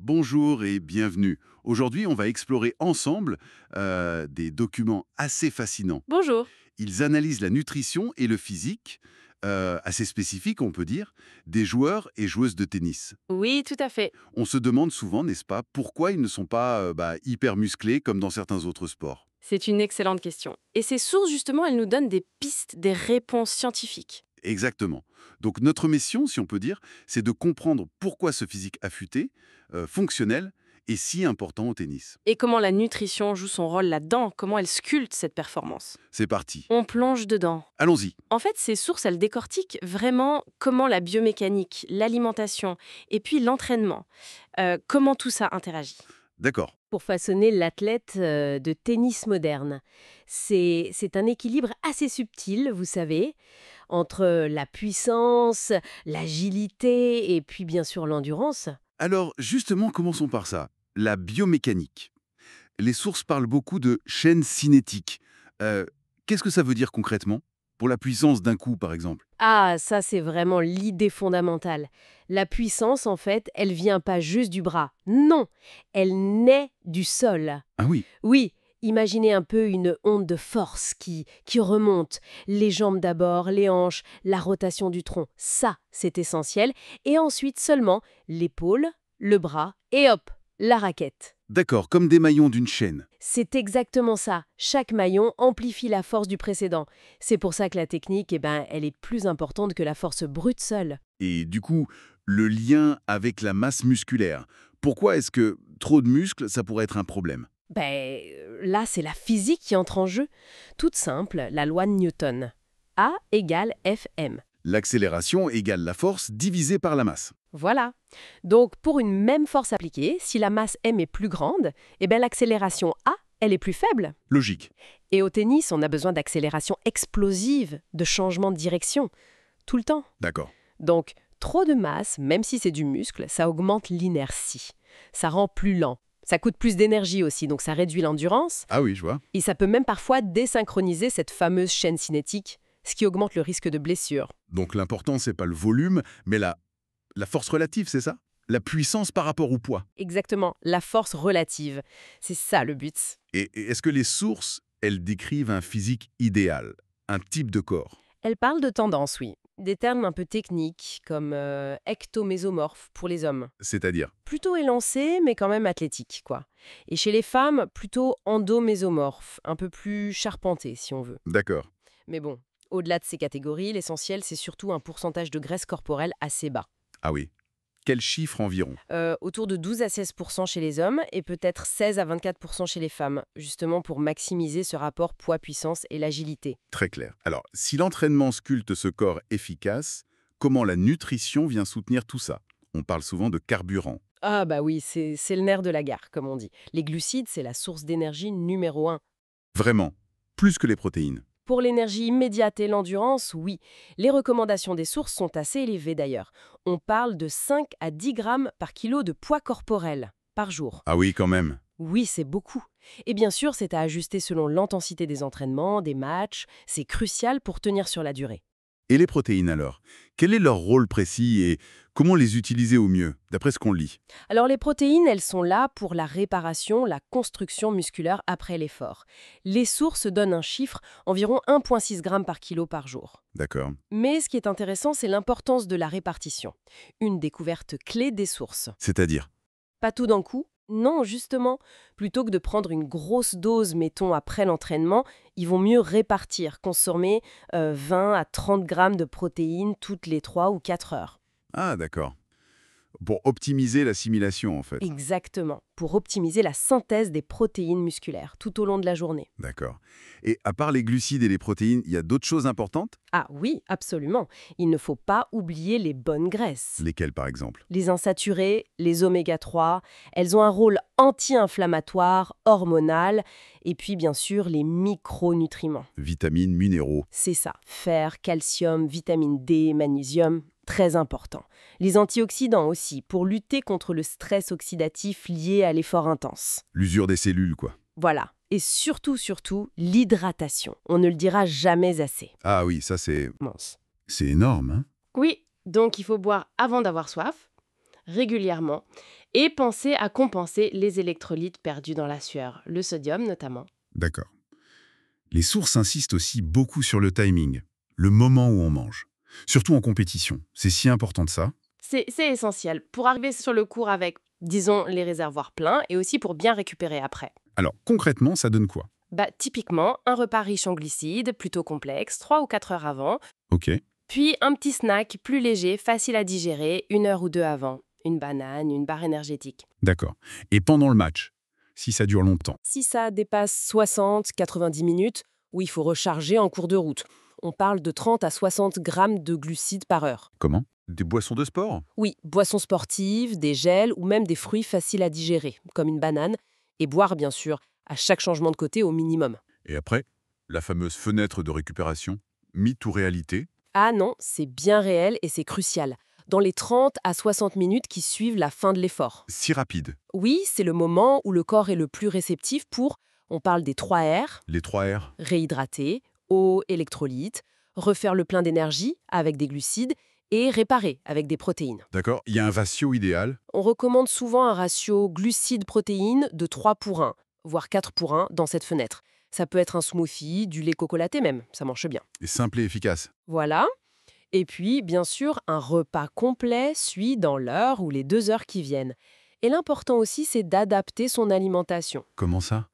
Bonjour et bienvenue. Aujourd'hui, on va explorer ensemble des documents assez fascinants. Bonjour. Ils analysent la nutrition et le physique, assez spécifique, on peut dire, des joueurs et joueuses de tennis. Oui, tout à fait. On se demande souvent, n'est-ce pas, pourquoi ils ne sont pas hyper musclés comme dans certains autres sports. C'est une excellente question. Et ces sources, justement, elles nous donnent des pistes, des réponses scientifiques. Exactement. Donc notre mission, si on peut dire, c'est de comprendre pourquoi ce physique affûté, fonctionnel, est si important au tennis. Et comment la nutrition joue son rôle là-dedans, comment elle sculpte cette performance. C'est parti. On plonge dedans. Allons-y. En fait, ces sources, elles décortiquent vraiment comment la biomécanique, l'alimentation et puis l'entraînement, comment tout ça interagit. D'accord. Pour façonner l'athlète de tennis moderne. C'est un équilibre assez subtil, vous savez, entre la puissance, l'agilité et puis bien sûr l'endurance. Alors, justement, commençons par ça. La biomécanique. Les sources parlent beaucoup de chaîne cinétique. Euh, Qu'est-ce que ça veut dire concrètement? Pour la puissance d'un coup, par exemple. Ah, ça c'est vraiment l'idée fondamentale. La puissance, en fait, elle vient pas juste du bras. Non, elle naît du sol. Ah oui, Oui, imaginez un peu une onde de force qui remonte. Les jambes d'abord, les hanches, la rotation du tronc. Ça, c'est essentiel. Et ensuite seulement l'épaule, le bras et hop, la raquette. d'accord, comme des maillons d'une chaîne. C'est exactement ça. Chaque maillon amplifie la force du précédent. C'est pour ça que la technique, elle est plus importante que la force brute seule. Et du coup, le lien avec la masse musculaire. Pourquoi est-ce que trop de muscles, ça pourrait être un problème? Là, c'est la physique qui entre en jeu. Toute simple, la loi de Newton. A égale Fm. L'accélération égale la force divisée par la masse. Voilà. Donc, pour une même force appliquée, si la masse m est plus grande, l'accélération a, elle est plus faible. Logique. Et au tennis, on a besoin d'accélération explosive, de changement de direction, tout le temps. D'accord. Donc, trop de masse, même si c'est du muscle, ça augmente l'inertie. Ça rend plus lent. Ça coûte plus d'énergie aussi, donc ça réduit l'endurance. Ah oui, je vois. Et ça peut même parfois désynchroniser cette fameuse chaîne cinétique, ce qui augmente le risque de blessure. Donc l'important, c'est pas le volume, mais la force relative, c'est ça? La puissance par rapport au poids. Exactement, la force relative. C'est ça le but. Et est-ce que les sources, elles décrivent un physique idéal, un type de corps? Elle parle de tendance, oui. Des termes un peu techniques, comme ectomésomorphe pour les hommes. C'est-à-dire? Plutôt élancé, mais quand même athlétique, quoi. Et chez les femmes, plutôt endomésomorphe, un peu plus charpenté, si on veut. D'accord. Mais bon, au-delà de ces catégories, l'essentiel, c'est surtout un pourcentage de graisse corporelle assez bas. Ah oui. Quel chiffre environ? Autour de 12 à 16% chez les hommes et peut-être 16 à 24% chez les femmes, justement pour maximiser ce rapport poids-puissance et l'agilité. Très clair. Alors, si l'entraînement sculpte ce corps efficace, comment la nutrition vient soutenir tout ça? On parle souvent de carburant. Ah bah oui, c'est le nerf de la guerre, comme on dit. Les glucides, c'est la source d'énergie numéro un. Vraiment. Plus que les protéines. Pour l'énergie immédiate et l'endurance, oui. Les recommandations des sources sont assez élevées d'ailleurs. On parle de 5 à 10 grammes par kilo de poids corporel par jour. Ah oui, quand même. Oui, c'est beaucoup. Et bien sûr, c'est à ajuster selon l'intensité des entraînements, des matchs. C'est crucial pour tenir sur la durée. Et les protéines alors? Quel est leur rôle précis et comment les utiliser au mieux, d'après ce qu'on lit? Alors les protéines, elles sont là pour la réparation, la construction musculaire après l'effort. Les sources donnent un chiffre, environ 1,6 g par kilo par jour. D'accord. Mais ce qui est intéressant, c'est l'importance de la répartition. Une découverte clé des sources. C'est-à-dire? Pas tout d'un coup. Non, justement, plutôt que de prendre une grosse dose, mettons, après l'entraînement, ils vont mieux répartir, consommer 20 à 30 grammes de protéines toutes les 3 ou 4 heures. Ah, d'accord. Pour optimiser l'assimilation, en fait. Exactement, pour optimiser la synthèse des protéines musculaires tout au long de la journée. D'accord. Et à part les glucides et les protéines, il y a d'autres choses importantes? Ah oui, absolument. Il ne faut pas oublier les bonnes graisses. Lesquelles, par exemple? Les insaturés, les oméga 3, elles ont un rôle anti-inflammatoire, hormonal, et puis bien sûr les micronutriments. Vitamines, minéraux. C'est ça, fer, calcium, vitamine D, magnésium, très important. Les antioxydants aussi, pour lutter contre le stress oxydatif lié à l'effort intense. L'usure des cellules, quoi. Voilà. Et surtout, l'hydratation. On ne le dira jamais assez. Ah oui, ça c'est... Mince. C'est énorme, hein? Oui, donc il faut boire avant d'avoir soif, régulièrement et penser à compenser les électrolytes perdus dans la sueur, le sodium notamment. D'accord. Les sources insistent aussi beaucoup sur le timing, le moment où on mange. Surtout en compétition. C'est si important de ça. C'est essentiel pour arriver sur le cours avec, disons, les réservoirs pleins et aussi pour bien récupérer après. Alors, concrètement, ça donne quoi? Typiquement, un repas riche en glucides, plutôt complexe, 3 ou 4 heures avant, Ok. puis un petit snack plus léger, facile à digérer, 1 heure ou 2 avant. Une banane, une barre énergétique. D'accord. Et pendant le match, si ça dure longtemps? Si ça dépasse 60-90 minutes, où il faut recharger en cours de route. On parle de 30 à 60 grammes de glucides par heure. Comment? Des boissons de sport? Oui, boissons sportives, des gels ou même des fruits faciles à digérer, comme une banane, et boire bien sûr, à chaque changement de côté au minimum. Et après, la fameuse fenêtre de récupération, mythe ou réalité? Ah non, c'est bien réel et c'est crucial. Dans les 30 à 60 minutes qui suivent la fin de l'effort. Si rapide. Oui, c'est le moment où le corps est le plus réceptif pour, on parle des 3 R, Les 3 R? réhydrater, eau, électrolytes, refaire le plein d'énergie avec des glucides et réparer avec des protéines. D'accord. Il y a un ratio idéal? On recommande souvent un ratio glucides-protéines de 3 pour 1, voire 4 pour 1 dans cette fenêtre. Ça peut être un smoothie, du lait cocolaté même, ça marche bien. Et simple et efficace. Voilà. Et puis, bien sûr, un repas complet suit dans l'heure ou les 2 heures qui viennent. Et l'important aussi, c'est d'adapter son alimentation. Comment ça?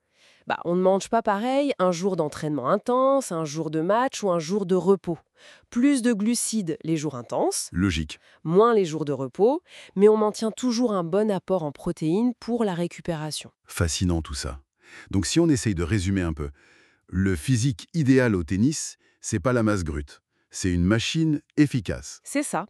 On ne mange pas pareil un jour d'entraînement intense, un jour de match ou un jour de repos. Plus de glucides les jours intenses, Logique. moins les jours de repos, mais on maintient toujours un bon apport en protéines pour la récupération. Fascinant tout ça. Donc si on essaye de résumer un peu, le physique idéal au tennis, c'est pas la masse brute. C'est une machine efficace. C'est ça.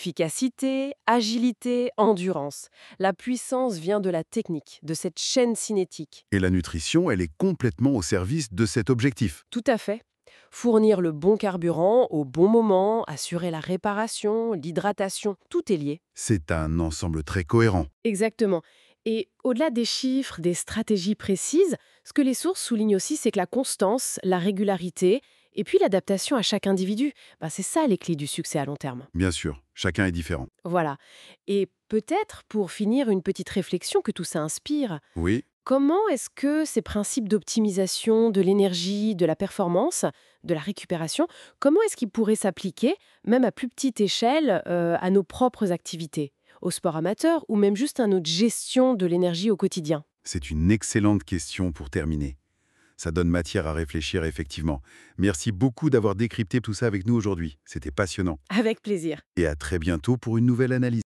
Efficacité, agilité, endurance. La puissance vient de la technique, de cette chaîne cinétique. Et la nutrition, elle est complètement au service de cet objectif. Tout à fait. Fournir le bon carburant au bon moment, assurer la réparation, l'hydratation, tout est lié. C'est un ensemble très cohérent. Exactement. Et au-delà des chiffres, des stratégies précises, ce que les sources soulignent aussi, c'est que la constance, la régularité et puis l'adaptation à chaque individu, c'est ça les clés du succès à long terme. Bien sûr, chacun est différent. Voilà. Et peut-être, pour finir, une petite réflexion que tout ça inspire. Oui, Comment est-ce que ces principes d'optimisation de l'énergie, de la performance, de la récupération, comment est-ce qu'ils pourraient s'appliquer, même à plus petite échelle, à nos propres activités, au sport amateur ou même juste à notre gestion de l'énergie au quotidien? c'est une excellente question pour terminer. Ça donne matière à réfléchir effectivement. Merci beaucoup d'avoir décrypté tout ça avec nous aujourd'hui. C'était passionnant. Avec plaisir. Et à très bientôt pour une nouvelle analyse.